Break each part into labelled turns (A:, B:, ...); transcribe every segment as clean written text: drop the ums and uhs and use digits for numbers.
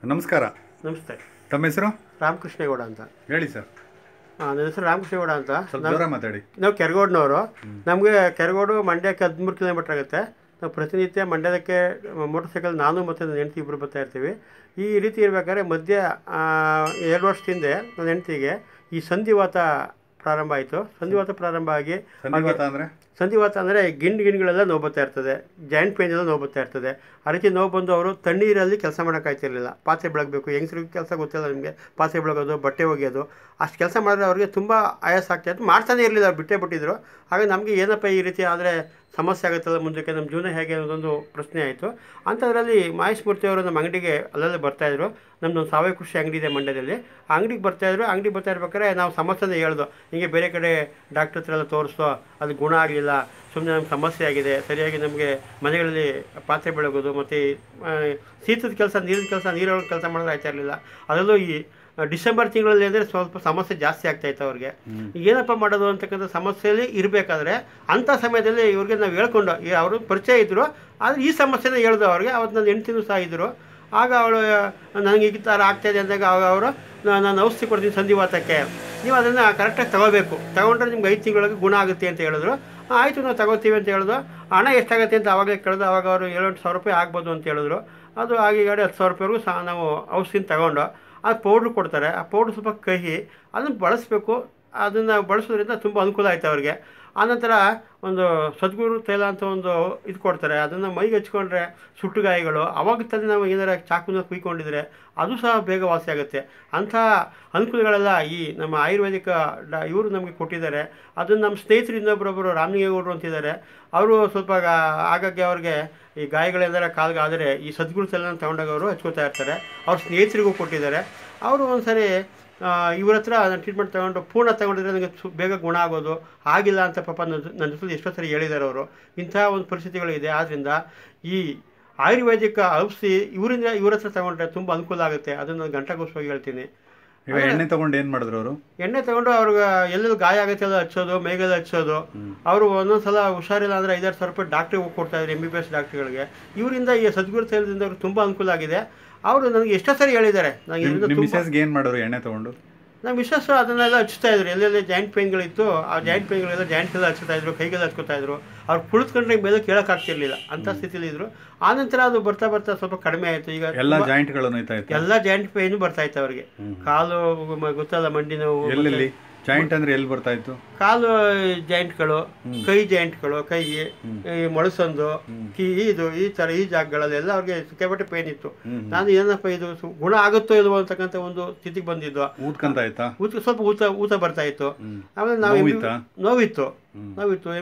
A: ನಮಸ್ಕಾರ.
B: ನಮಸ್ತೆ.
A: ತಮ್ಮ ಹೆಸರು?
B: ರಾಮಕೃಷ್ಣೇಗೌಡ ಅಂತ
A: ಹೇಳಿ ಸರ್.
B: ನನ್ನ ಹೆಸರು ರಾಮಕೃಷ್ಣೇಗೌಡ ಅಂತ.
A: ಮಾತಾಡಿ.
B: ನಾವು ಕೆರಗೋಡಿನವರು. ನಮಗೆ ಕೆರಗೋಡು ಮಂಡ್ಯಕ್ಕೆ 13 ಕಿಲೋಮೀಟ್ರ್ ಆಗುತ್ತೆ. ನಾವು ಪ್ರತಿನಿತ್ಯ ಮಂಡ್ಯಕ್ಕೆ ಮೋಟರ್ ಸೈಕಲ್ ನಾನು ಮತ್ತು ನನ್ನ ಹೆಂಡತಿ ಇಬ್ಬರು ಬರ್ತಾ ಇರ್ತೀವಿ. ಈ ರೀತಿ ಇರಬೇಕಾದ್ರೆ ಮಧ್ಯ 2 ವರ್ಷದ ಹಿಂದೆ ನನ್ನ ಹೆಂಡತಿಗೆ ಈ ಸಂಧಿವಾತ ಪ್ರಾರಂಭ ಆಯಿತು. ಸಂಧಿವಾತ ಪ್ರಾರಂಭ ಆಗಿ ಸಂಧಿವಾತ ಅಂದರೆ ಗಿಣ್ಗಳೆಲ್ಲ ನೋವು ಬರ್ತಾ ಇರ್ತದೆ, ಜಾಯಿಂಟ್ ಪೇನ್ ಎಲ್ಲ ನೋವು ಬರ್ತಾ ಇರ್ತದೆ. ಆ ರೀತಿ ನೋವು ಬಂದು ಅವರು ತಣ್ಣೀರಲ್ಲಿ ಕೆಲಸ ಮಾಡೋಕ್ಕಾಗ್ತಿರ್ಲಿಲ್ಲ. ಪಾತ್ರೆ ಬೆಳಗಬೇಕು, ಹೆಂಗಸ್ರಿಗೆ ಕೆಲಸ ಗೊತ್ತಿಲ್ಲ ನಿಮಗೆ, ಪಾತ್ರೆ ಬೆಳಗೋದು, ಬಟ್ಟೆ ಒಗೆಯೋದು, ಅಷ್ಟು ಕೆಲಸ ಮಾಡಿದ್ರೆ ಅವ್ರಿಗೆ ತುಂಬ ಆಯಾಸ ಆಗ್ತಾಯಿತ್ತು. ಮಾಡ್ತಾನೆ ಇರಲಿಲ್ಲ, ಅವ್ರು ಬಿಟ್ಟಿದ್ರು. ಹಾಗೆ ನಮಗೆ ಏನಪ್ಪ ಈ ರೀತಿ ಆದರೆ ಸಮಸ್ಯೆ ಆಗುತ್ತಲ್ಲ ಮುಂದಕ್ಕೆ, ನಮ್ಮ ಜೀವನ ಹೇಗೆ ಅನ್ನೋದೊಂದು ಪ್ರಶ್ನೆ ಆಯಿತು. ಅಂಥದ್ರಲ್ಲಿ ಮಹೇಶ್ ಮೂರ್ತಿಯವರು ನಮ್ಮ ಅಂಗಡಿಗೆ ಅಲ್ಲಲ್ಲೇ ಬರ್ತಾಯಿದ್ರು. ನಮ್ಮದೊಂದು ಸಾವಯವ ಕೃಷಿ ಅಂಗಡಿ ಇದೆ ಮಂಡ್ಯದಲ್ಲಿ. ಆ ಅಂಗಡಿಗೆ ಬರ್ತಾಯಿದ್ರು. ಅಂಗಡಿಗೆ ಬರ್ತಾ ಇರ್ಬೇಕಾದ್ರೆ ನಾವು ಸಮಸ್ಯೆನೇ ಹೇಳ್ದು, ಹೀಗೆ ಬೇರೆ ಕಡೆ ಡಾಕ್ಟ್ರ್ ಹತ್ರ ಎಲ್ಲ ತೋರಿಸ್ದೋ, ಅದು ಗುಣ ಆಗಲಿಲ್ಲ, ಸುಮ್ಮನೆ ನಮ್ಗೆ ಸಮಸ್ಯೆ ಆಗಿದೆ, ಸರಿಯಾಗಿ ನಮಗೆ ಮನೆಗಳಲ್ಲಿ ಪಾತ್ರೆ ಬೆಳಗೋದು ಮತ್ತು ಶೀತದ ಕೆಲಸ, ನೀರೊಳಗೆ ಕೆಲಸ ಮಾಡಿದ್ರೆ ಆಯ್ತಾ ಇರಲಿಲ್ಲ. ಅದರಲ್ಲೂ ಈ ಡಿಸೆಂಬರ್ ತಿಂಗಳಲ್ಲಿ ಅಂದರೆ ಸ್ವಲ್ಪ ಸಮಸ್ಯೆ ಜಾಸ್ತಿ ಆಗ್ತಾಯಿತ್ತು ಅವ್ರಿಗೆ. ಏನಪ್ಪ ಮಾಡೋದು ಅಂತಕ್ಕಂಥ ಸಮಸ್ಯೆಯಲ್ಲಿ ಇರಬೇಕಾದ್ರೆ ಅಂಥ ಸಮಯದಲ್ಲಿ ಇವ್ರಿಗೆ ನಾವು ಹೇಳ್ಕೊಂಡು, ಅವರು ಪರಿಚಯ ಇದ್ದರು, ಆದರೆ ಈ ಸಮಸ್ಯೆನ ಹೇಳ್ದು ಅವ್ರಿಗೆ. ಅವತ್ತು ನನ್ನ ಹೆಂಡ್ತಿನೂ ಸಹ ಇದ್ದರು. ಆಗ ಅವಳು ನನಗೆ ಈ ಥರ ಆಗ್ತಾಯಿದೆ ಅಂದಾಗ ಅವರು ನಾನು ಔಷಧಿ ಕೊಡ್ತೀನಿ ಸಂಧಿವಾತಕ್ಕೆ, ನೀವು ಅದನ್ನು ಕರೆಕ್ಟಾಗಿ ತೊಗೋಬೇಕು, ತೊಗೊಂಡ್ರೆ ನಿಮ್ಗೆ 5 ತಿಂಗಳೊಳಗೆ ಗುಣ ಆಗುತ್ತೆ ಅಂತ ಹೇಳಿದ್ರು. ಆಯಿತು, ನಾವು ತಗೋತೀವಿ ಅಂತ ಹೇಳಿದ್ರು. ಹಣ ಎಷ್ಟಾಗುತ್ತೆ ಅಂತ ಆವಾಗಲೇ ಕೇಳಿದ್ರು. ಆವಾಗ ಅವರು 7-8 ಸಾವಿರ ರೂಪಾಯಿ ಆಗ್ಬೋದು ಅಂತ ಹೇಳಿದ್ರು. ಅದು ಆಗಿ 10,000 ರೂಪಾಯಿವರೆಗೂ ಸಹ ನಾವು ಔಷಧಿನ ತಗೊಂಡು ಅದು ಪೌಡ್ರ್ ಕೊಡ್ತಾರೆ. ಆ ಪೌಡ್ರ್ ಸ್ವಲ್ಪ ಕಹಿ, ಅದನ್ನು ಬಳಸಬೇಕು. ಅದನ್ನು ಬಳಸೋದ್ರಿಂದ ತುಂಬ ಅನುಕೂಲ ಆಯಿತು ಅವ್ರಿಗೆ. ಆನಂತರ ಒಂದು ಸದ್ಗುರು ತೈಲ ಅಂತ ಒಂದು ಇದು ಕೊಡ್ತಾರೆ. ಅದನ್ನು ಮೈಗೆ ಹಚ್ಕೊಂಡ್ರೆ ಸುಟ್ಟು ಗಾಯಗಳು, ಅವಾಗ ತಾನೇ ನಾವು ಏನಾರ ಚಾಕುನ ಕುಯ್ಕೊಂಡಿದ್ರೆ ಅದು ಸಹ ಬೇಗ ವಾಸಿ ಆಗುತ್ತೆ. ಅಂಥ ಅನುಕೂಲಗಳೆಲ್ಲ ಈ ನಮ್ಮ ಆಯುರ್ವೇದಿಕ ಇವರು ನಮಗೆ ಕೊಟ್ಟಿದ್ದಾರೆ. ಅದನ್ನು ನಮ್ಮ ಸ್ನೇಹಿತರು ಇನ್ನೊಬ್ಬರೊಬ್ಬರು ರಾಮಲಿಂಗೇಗೌಡರು ಅಂತಿದ್ದಾರೆ. ಅವರು ಸ್ವಲ್ಪ ಆಗಾಗ್ಗೆ ಅವ್ರಿಗೆ ಈ ಗಾಯಗಳೆಲ್ಲರ ಕಾಲ್ಗಾದರೆ ಈ ಸದ್ಗುರು ತೈಲನ ತಗೊಂಡಾಗ ಅವರು ಹಚ್ಕೋತಾ ಇರ್ತಾರೆ. ಅವ್ರ ಸ್ನೇಹಿತರಿಗೂ ಕೊಟ್ಟಿದ್ದಾರೆ. ಅವರು ಒಂದು ಸರಿ ಇವ್ರ ಹತ್ರ ನಾನು ಟ್ರೀಟ್ಮೆಂಟ್ ತೊಗೊಂಡು ಪೂರ್ಣ ತೊಗೊಂಡಿದ್ರೆ ನನಗೆ ಬೇಗ ಗುಣ ಆಗೋದು ಆಗಿಲ್ಲ ಅಂತ ಪಾಪ ನನ್ನ ಜೊತೆ ಎಷ್ಟೋ ಸರಿ ಹೇಳಿದ್ದಾರೆ ಅವರು. ಇಂಥ ಒಂದು ಪರಿಸ್ಥಿತಿಗಳಿದೆ. ಆದ್ದರಿಂದ ಈ ಆಯುರ್ವೇದಿಕ ಔಷಧಿ ಇವ್ರ ಹತ್ರ ತೊಗೊಂಡ್ರೆ ತುಂಬ ಅನುಕೂಲ ಆಗುತ್ತೆ. ಅದನ್ನು ನಾನು ಗಂಟಗೋಸ್ಕರವಾಗಿ ಹೇಳ್ತೀನಿ.
A: ಎಣ್ಣೆ ತೊಗೊಂಡು ಏನು ಮಾಡಿದ್ರು ಅವರು?
B: ಎಣ್ಣೆ ತೊಗೊಂಡು ಅವ್ರಿಗೆ ಎಲ್ಲೆಲ್ಲಿ ಗಾಯ ಆಗುತ್ತೆ ಎಲ್ಲ ಹಚ್ಚೋದು, ಮೈಗೆಲ್ಲ ಹಚ್ಚೋದು. ಅವರು ಒಂದೊಂದು ಸಲ ಹುಷಾರಿಲ್ಲ ಅಂದರೆ 5-6 ಸಾವಿರ ರೂಪಾಯಿ ಡಾಕ್ಟ್ರಿಗೆ ಹೋಗಿ ಕೊಡ್ತಾಯಿದ್ರು, MBBS ಡಾಕ್ಟ್ರುಗಳಿಗೆ. ಇವರಿಂದ ಈ ಸದ್ಗುರು ತೈಲದಿಂದ ಅವ್ರಿಗೆ ತುಂಬ ಅನುಕೂಲ ಆಗಿದೆ. ಅವರು ನನಗೆ ಎಷ್ಟೋ ಸರಿ ಹೇಳಿದ್ದಾರೆ.
A: ನನಗೆ ಏನು ಮಾಡೋರು ಎಣ್ಣೆ ತೊಗೊಂಡು?
B: ನಮ್ಮ ಮಿಸ್ಸಸ್ ಅದನ್ನೆಲ್ಲ ಹಚ್ತಾಯಿದ್ರು. ಎಲ್ಲೆಲ್ಲಿ ಜಾಯಿಂಟ್ ಪೇನ್ಗಳಿತ್ತು ಆ ಜಾಯಿಂಟ್ ಪೇನ್ಗಳೆಲ್ಲ ಜಾಯಿಂಟ್ಗೆಲ್ಲ ಹಚ್ಕೊತಾಯಿದ್ರು, ಕೈಗೆಲ್ಲ ಹಚ್ಕೊತಾಯಿದ್ರು. ಅವ್ರು ಕುಳಿತುಕೊಂಡ್ರೆ ಮೇಲೆ ಕೇಳೋಕ್ಕಾಗ್ತಿರ್ಲಿಲ್ಲ, ಅಂಥ ಸ್ಥಿತಿಲಿದ್ರು. ಆನಂತರ ಅದು ಬರ್ತಾ ಬರ್ತಾ ಸ್ವಲ್ಪ ಕಡಿಮೆ ಆಯಿತು. ಈಗ
A: ಎಲ್ಲ ಜಾಯಿಂಟ್ಗಳು
B: ಎಲ್ಲ ಜಾಯಿಂಟ್ ಪೇನು ಬರ್ತಾಯಿತ್ತು ಅವ್ರಿಗೆ. ಕಾಲು ಗೊತ್ತಲ್ಲ, ಮಂಡಿ ನೋವು.
A: ಜಾಯಿಂಟ್ ಅಂದ್ರೆ ಎಲ್ಲಿ ಬರ್ತಾ ಇತ್ತು?
B: ಕಾಲು ಜಾಯಿಂಟ್ಗಳು, ಕೈ ಜಾಯಿಂಟ್ಗಳು, ಕೈ ಮೊಳಸೊಂದು, ಇದು ಈ ಥರ ಈ ಜಾಗಗಳಲ್ಲೆಲ್ಲ ಅವ್ರಿಗೆ ಸಿಕ್ಕಾಪಟ್ಟೆ ಪೇನ್ ಇತ್ತು. ನಾನು ಏನಪ್ಪ ಇದು ಗುಣ ಆಗುತ್ತೋ ಇಲ್ವೋ ಅಂತಕ್ಕಂಥ ಒಂದು ಸ್ಥಿತಿಗೆ ಬಂದಿದ್ದು. ಸ್ವಲ್ಪ ಊತ ಬರ್ತಾ ಇತ್ತು. ಆಮೇಲೆ ನಾವು ನೋವಿತ್ತು.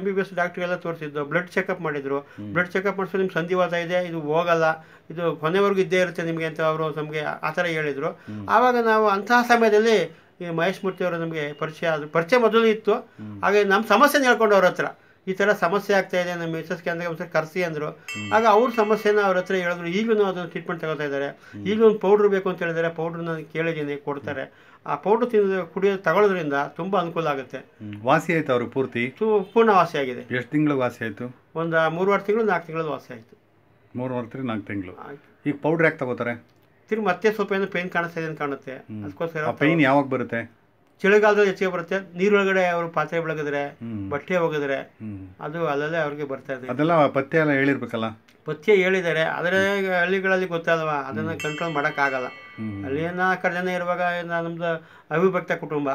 B: MBBS ಡಾಕ್ಟ್ರಿಗೆಲ್ಲ ತೋರಿಸಿದ್ದು, ಬ್ಲಡ್ ಚೆಕಪ್ ಮಾಡಿದ್ರು. ಬ್ಲಡ್ ಚೆಕಪ್ ಮಾಡಿಸೋ ನಿಮ್ಗೆ ಸಂಧಿವಾತ ಇದೆ, ಇದು ಹೋಗಲ್ಲ, ಇದು ಕೊನೆವರೆಗೂ ಇದ್ದೇ ಇರುತ್ತೆ ನಿಮಗೆ ಅಂತ ಅವರು ನಮಗೆ ಆ ಥರ ಹೇಳಿದರು. ಆವಾಗ ನಾವು ಅಂತಹ ಸಮಯದಲ್ಲಿ ಈ ಮಹೇಶ್ ಮೂರ್ತಿ ಅವರು ನಮಗೆ ಪರಿಚಯ ಮೊದಲು ಇತ್ತು. ಹಾಗೆ ನಮ್ಮ ಸಮಸ್ಯೆನ ಹೇಳ್ಕೊಂಡು ಅವ್ರ ಹತ್ರ, ಈ ಥರ ಸಮಸ್ಯೆ ಆಗ್ತಾ ಇದೆ ನಮ್ಮ ಮಿಸಸ್ಗೆ ಅಂದರೆ ಒಂದ್ಸರಿ ಕರೆಸಿ ಅಂದರು. ಆಗ ಅವ್ರ ಸಮಸ್ಯೆನ ಅವ್ರ ಹತ್ರ ಹೇಳಿದ್ರು. ಈಗಲೂ ಅದನ್ನು ಟ್ರೀಟ್ಮೆಂಟ್ ತಗೋತಾ ಇದ್ದಾರೆ. ಈಗಲೂ ಒಂದು ಪೌಡ್ರ್ ಬೇಕು ಅಂತ ಹೇಳಿದ್ದಾರೆ. ಪೌಡ್ರನ್ನ ಕೇಳಿದ್ದೀನಿ, ಕೊಡ್ತಾರೆ. ಆ ಪೌಡ್ರ್ ತಗೊಳ್ಳೋದ್ರಿಂದ ತುಂಬ ಅನುಕೂಲ ಆಗುತ್ತೆ.
A: ವಾಸಿ ಆಯ್ತು ಅವ್ರಿಗೆ ಪೂರ್ತಿ?
B: ಪೂರ್ಣ ವಾಸಿ ಆಗಿದೆ.
A: ಎಷ್ಟು ತಿಂಗಳು ವಾಸಿ ಆಯಿತು?
B: ಒಂದು 3-4 ತಿಂಗಳು 4 ತಿಂಗಳು ವಾಸಿ ಆಯಿತು.
A: 3-4 ತಿಂಗಳು ಆಯಿತು. ಈಗ ಪೌಡ್ರ್ ಯಾಕೆ ತಗೋತಾರೆ?
B: ತಿರುಗಿ ಮತ್ತೆ ಸ್ವಲ್ಪ ಏನೋ ಪೇನ್ ಕಾಣಿಸ್ತಾ ಇದೆ ಅಂತ ಕಾಣುತ್ತೆ. ಅದಕ್ಕೋಸ್ಕರ.
A: ಪೇನ್ ಯಾವಾಗ ಬರುತ್ತೆ?
B: ಚಳಿಗಾಲದಲ್ಲಿ ಹೆಚ್ಚಿಗೆ ಬರುತ್ತೆ. ನೀರೊಳಗಡೆ ಅವರು ಪಾತ್ರೆ ಬೆಳಗಿದ್ರೆ, ಬಟ್ಟೆ ಒಗೆದ್ರೆ ಅದು ಅಲ್ಲಲ್ಲೇ ಅವ್ರಿಗೆ ಬರ್ತಾ ಇದೆ.
A: ಅದೆಲ್ಲ ಪಥ್ಯ ಎಲ್ಲ ಹೇಳಿರ್ಬೇಕಲ್ಲ?
B: ಪಥ್ಯ ಹೇಳಿದ್ದಾರೆ, ಆದರೆ ಹಳ್ಳಿಗಳಲ್ಲಿ ಗೊತ್ತಲ್ವಾ, ಅದನ್ನು ಕಂಟ್ರೋಲ್ ಮಾಡೋಕ್ಕಾಗಲ್ಲ. ಅಲ್ಲಿನ ಜನ ಇರುವಾಗ ನಮ್ಮದು ಅವಿಭಕ್ತ ಕುಟುಂಬ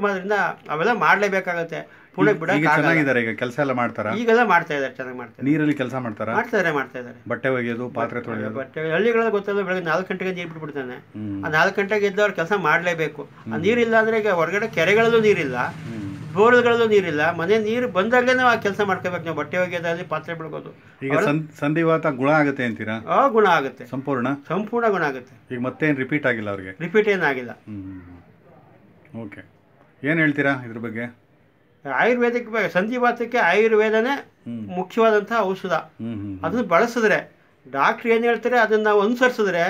B: ಆದ್ರಿಂದ ಅವೆಲ್ಲ ಮಾಡಲೇಬೇಕಾಗತ್ತೆ. ಪುಣೆ
A: ಚೆನ್ನಾಗಿದ್ದಾರೆ. ಈಗ ಕೆಲಸ ಎಲ್ಲ ಮಾಡ್ತಾರಾ?
B: ಈಗೆಲ್ಲ ಮಾಡ್ತಾ ಇದ್ದಾರೆ, ಚೆನ್ನಾಗಿ ಮಾಡ್ತಾರೆ.
A: ನೀರಲ್ಲಿ ಕೆಲಸ ಮಾಡ್ತಾರಾ? ಮಾಡ್ತಾ
B: ಇದ್ದಾರೆ.
A: ಬಟ್ಟೆ ಒಗೆಯೋದು, ಪಾತ್ರೆ ತೊಳೆಯೋದು.
B: ಬಟ್ಟೆ ಹಳ್ಳಿಗಳಲ್ಲಿ ಗೊತ್ತಲ್ಲ, ಬೆಳಗ್ಗೆ 4 ಗಂಟೆಗೆ ನೀರು ಬಿಟ್ಬಿಡ್ತಾನೆ. ಆ 4 ಗಂಟೆಗೆ ಎದ್ದು ಅವ್ರು ಕೆಲಸ ಮಾಡಲೇಬೇಕು. ಆ ನೀರಿಲ್ಲ ಅಂದರೆ ಈಗ ಹೊರಗಡೆ ಕೆರೆಗಳಲ್ಲೂ ನೀರಿಲ್ಲ, ಬೋರ್ಗಳಲ್ಲೂ ನೀರಿಲ್ಲ. ಮನೆ ನೀರು ಬಂದಾಗಲೇ ನಾವು ಆ ಕೆಲಸ ಮಾಡ್ಕೋಬೇಕು. ನಾವು ಬಟ್ಟೆ ಒಗೆಯೋದಾಗಲಿ, ಪಾತ್ರೆ ಬೆಳಗೋದು.
A: ಈಗ ಸಂಧಿವಾತ ಗುಣ ಆಗುತ್ತೆ ಅಂತೀರಾ?
B: ಗುಣ ಆಗುತ್ತೆ, ಸಂಪೂರ್ಣ ಗುಣ ಆಗುತ್ತೆ.
A: ಈಗ ಮತ್ತೇನು ರಿಪೀಟ್ ಆಗಿಲ್ಲ ಅವ್ರಿಗೆ?
B: ರಿಪೀಟ್ ಏನಾಗಿಲ್ಲ.
A: ಓಕೆ, ಏನು ಹೇಳ್ತೀರಾ ಇದ್ರ ಬಗ್ಗೆ?
B: ಆಯುರ್ವೇದಿಕ್ ಸಂಧಿವಾತಕ್ಕೆ ಆಯುರ್ವೇದನೇ ಮುಖ್ಯವಾದಂತಹ ಔಷಧ. ಅದನ್ನು ಬಳಸಿದ್ರೆ, ಡಾಕ್ಟ್ರ್ ಏನು ಹೇಳ್ತಾರೆ ಅದನ್ನು ನಾವು ಅನುಸರಿಸಿದ್ರೆ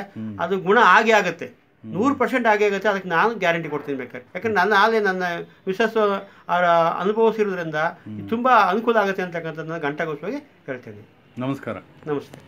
B: ಅದು ಗುಣ ಆಗುತ್ತೆ. 100% ಆಗೇ ಆಗುತ್ತೆ. ಅದಕ್ಕೆ ನಾನು ಗ್ಯಾರಂಟಿ ಕೊಡ್ತೀನಿ ಬೇಕಾದ್ರೆ. ಯಾಕಂದ್ರೆ ನನ್ನ ಮಿಸಸ್ ಅವರ ಅನುಭವಿಸಿರೋದ್ರಿಂದ ತುಂಬ ಅನುಕೂಲ ಆಗುತ್ತೆ ಅಂತಕ್ಕಂಥದ್ದನ್ನ ಗಂಟಗೋಸ್ಕರವಾಗಿ ಹೇಳ್ತೀನಿ.
A: ನಮಸ್ಕಾರ.
B: ನಮಸ್ತೆ.